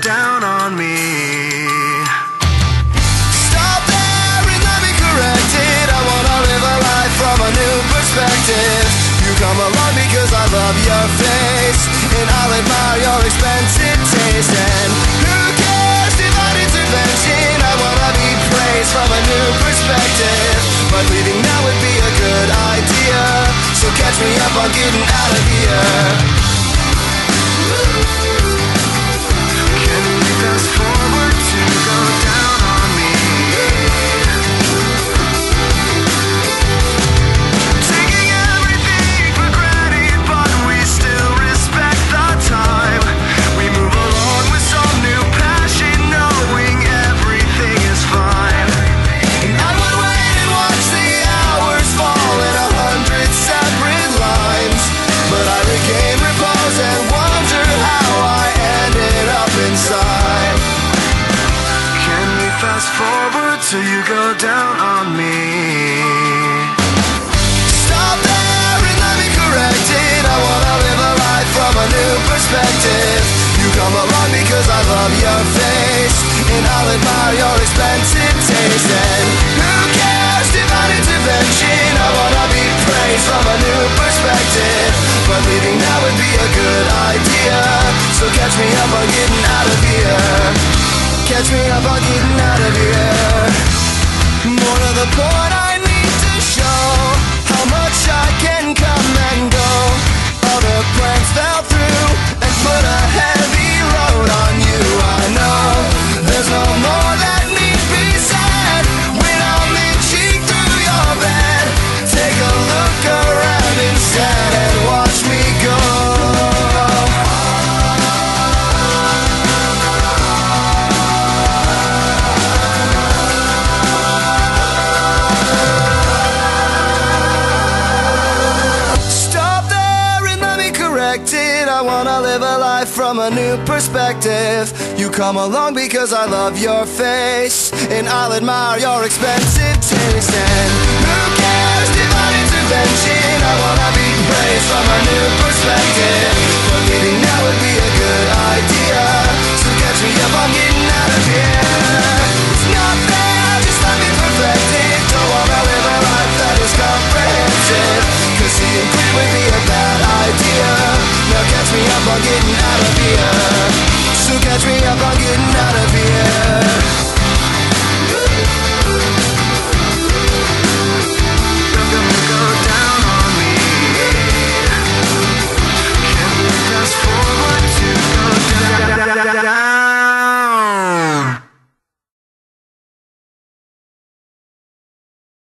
down on me. Stop there and let me correct it. I wanna live a life from a new perspective. You come along because I love your face, and I'll admire your expensive taste. And who cares, divine intervention. I wanna be praised from a new perspective, but leaving now would be a good idea. So catch me up on getting out of here. Can we fast forward to go down on me? Taking everything for granted, but we still respect the time. We move along with some new passion, knowing everything is fine. And I would wait and watch the hours fall in 100 separate lines, but I regain repose and wonder how I ended up inside. Can we fast forward till you go down on me? Stop there and let me correct it. I wanna live a life from a new perspective. You come along because I love your face, and I'll admire your expensive taste. And who cares, divine intervention. I wanna be praised from a new perspective, but leaving now would be a good idea. So catch me up on getting out of here. Catch me up on getting out of here. More to the point, I need to show how much I can come and go. Other plans fell through and put a heavy load on you. I know there's no more that need be said when I'm itching through your bed. Take a look around instead and watch me go. I wanna live a life from a new perspective. You come along because I love your face, and I'll admire your expensive taste. And who cares, divine intervention. I wanna be praised from a new perspective, but